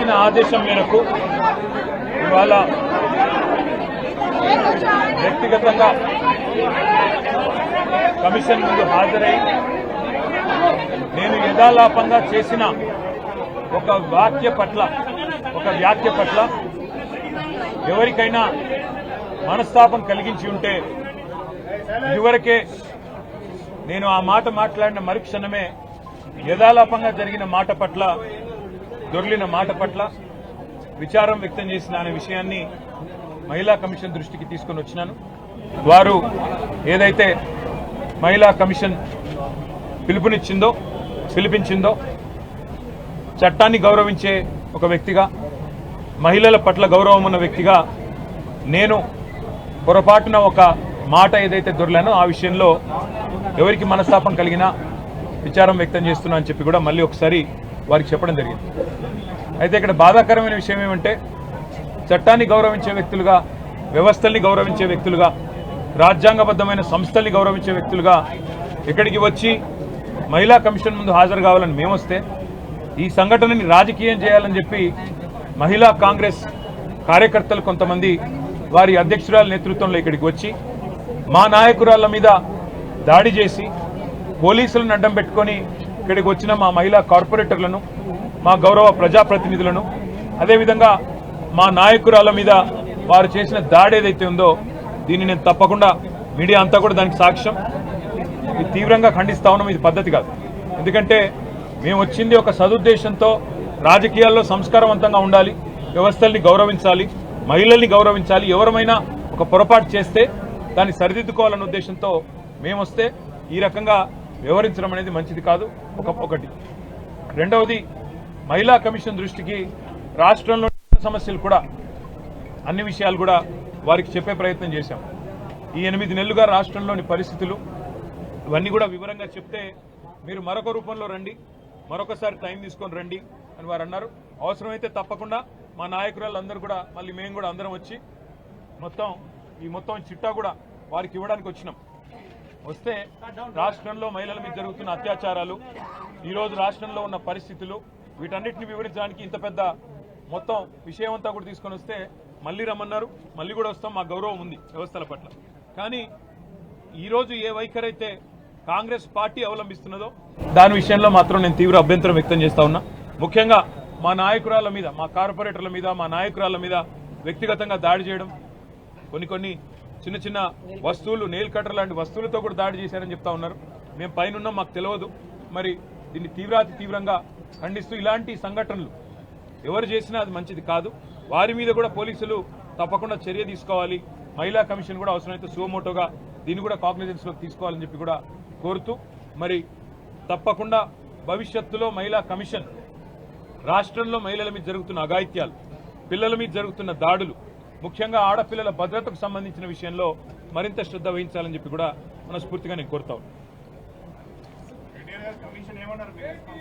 ఇచ్చిన ఆదేశం మేరకు ఇవాళ వ్యక్తిగతంగా కమిషన్ ముందు హాజరై నేను యథాలాపంగా చేసిన ఒక వ్యాఖ్య పట్ల ఎవరికైనా మనస్తాపం కలిగించి ఉంటే ఇదివరకే నేను ఆ మాట మాట్లాడిన మరుక్షణమే యథాలాపంగా జరిగిన మాట పట్ల దొర్లిన మాట పట్ల విచారం వ్యక్తం చేసిన అనే విషయాన్ని మహిళా కమిషన్ దృష్టికి తీసుకొని వచ్చినాను. వారు ఏదైతే మహిళా కమిషన్ పిలిపించిందో చట్టాన్ని గౌరవించే ఒక వ్యక్తిగా, మహిళల పట్ల గౌరవం ఉన్న వ్యక్తిగా నేను పొరపాటున ఒక మాట ఏదైతే దొరలానో ఆ విషయంలో ఎవరికి మనస్తాపం కలిగినా విచారం వ్యక్తం చేస్తున్నా అని చెప్పి కూడా మళ్ళీ ఒకసారి వారికి చెప్పడం జరిగింది. అయితే ఇక్కడ బాధాకరమైన విషయం ఏమంటే చట్టాన్ని గౌరవించే వ్యక్తులుగా, వ్యవస్థల్ని గౌరవించే వ్యక్తులుగా, రాజ్యాంగబద్ధమైన సంస్థల్ని గౌరవించే వ్యక్తులుగా ఇక్కడికి వచ్చి మహిళా కమిషన్ ముందు హాజరు కావాలని మేమొస్తే ఈ సంఘటనని రాజకీయం చేయాలని చెప్పి మహిళా కాంగ్రెస్ కార్యకర్తలు కొంతమంది వారి అధ్యక్షురాల నేతృత్వంలో ఇక్కడికి వచ్చి మా నాయకురాళ్ల మీద దాడి చేసి పోలీసులను అడ్డం పెట్టుకొని ఇక్కడికి వచ్చిన మా మహిళా కార్పొరేటర్లను, మా గౌరవ ప్రజాప్రతినిధులను, అదేవిధంగా మా నాయకురాళ్ల మీద వారు చేసిన దాడి ఏదైతే ఉందో దీన్ని నేను తప్పకుండా మీడియా అంతా కూడా దానికి సాక్ష్యం, ఇది తీవ్రంగా ఖండిస్తా ఉన్నాం. ఇది పద్ధతి కాదు. ఎందుకంటే మేము వచ్చింది ఒక సదుద్దేశంతో రాజకీయాల్లో సంస్కారవంతంగా ఉండాలి, వ్యవస్థల్ని గౌరవించాలి, మహిళల్ని గౌరవించాలి, ఎవరమైనా ఒక పొరపాటు చేస్తే దాన్ని సరిదిద్దుకోవాలన్న ఉద్దేశంతో మేమొస్తే ఈ రకంగా వ్యవహరించడం అనేది మంచిది కాదు. ఒకటి. రెండవది, మహిళా కమిషన్ దృష్టికి రాష్ట్రంలో సమస్యలు కూడా అన్ని విషయాలు కూడా వారికి చెప్పే ప్రయత్నం చేశాం. ఈ 8 నెలలుగా రాష్ట్రంలోని పరిస్థితులు ఇవన్నీ కూడా వివరంగా చెప్తే మీరు మరొక రూపంలో రండి, మరొకసారి టైం తీసుకొని రండి అని వారు అన్నారు. అవసరమైతే తప్పకుండా మా నాయకురాళ్ళందరూ కూడా మళ్ళీ మేము కూడా అందరం వచ్చి మొత్తం చిట్టా కూడా వారికి ఇవ్వడానికి వచ్చినాం. వస్తే రాష్ట్రంలో మహిళల మీద జరుగుతున్న అత్యాచారాలు, ఈరోజు రాష్ట్రంలో ఉన్న పరిస్థితులు, వీటన్నిటిని వివరించడానికి ఇంత పెద్ద మొత్తం విషయం అంతా కూడా తీసుకొని వస్తే మళ్ళీ రమ్మన్నారు. మళ్ళీ కూడా వస్తాం, మా గౌరవం ఉంది వ్యవస్థల పట్ల. కానీ ఈరోజు ఏ వైఖరి అయితే కాంగ్రెస్ పార్టీ అవలంబిస్తున్నదో దాని విషయంలో మాత్రం నేను తీవ్ర అభ్యంతరం వ్యక్తం చేస్తా ఉన్నా. ముఖ్యంగా మా నాయకురాళ్ల మీద, మా కార్పొరేటర్ల మీద, మా నాయకురాళ్ల మీద వ్యక్తిగతంగా దాడి చేయడం, కొన్ని చిన్న వస్తువులు, నెయిల్ కట్టర్ లాంటి వస్తువులతో కూడా దాడి చేశారని చెప్తా ఉన్నారు. మేము పైన మాకు తెలియదు. మరి దీన్ని తీవ్రంగా ఖండిస్తూ ఇలాంటి సంఘటనలు ఎవరు చేసినా అది మంచిది కాదు. వారి మీద కూడా పోలీసులు తప్పకుండా చర్య తీసుకోవాలి. మహిళా కమిషన్ కూడా అవసరమైతే సుమోటోగా దీన్ని కూడా కాగ్నిజెన్స్లోకి తీసుకోవాలని చెప్పి కూడా కోరుతూ, మరి తప్పకుండా భవిష్యత్తులో మహిళా కమిషన్ రాష్ట్రంలో మహిళల మీద జరుగుతున్న అఘాయిత్యాలు, పిల్లల మీద జరుగుతున్న దాడులు, ముఖ్యంగా ఆడపిల్లల భద్రతకు సంబంధించిన విషయంలో మరింత శ్రద్ధ వహించాలని చెప్పి కూడా మనస్ఫూర్తిగా నేను కోరుతా ఉన్నాను.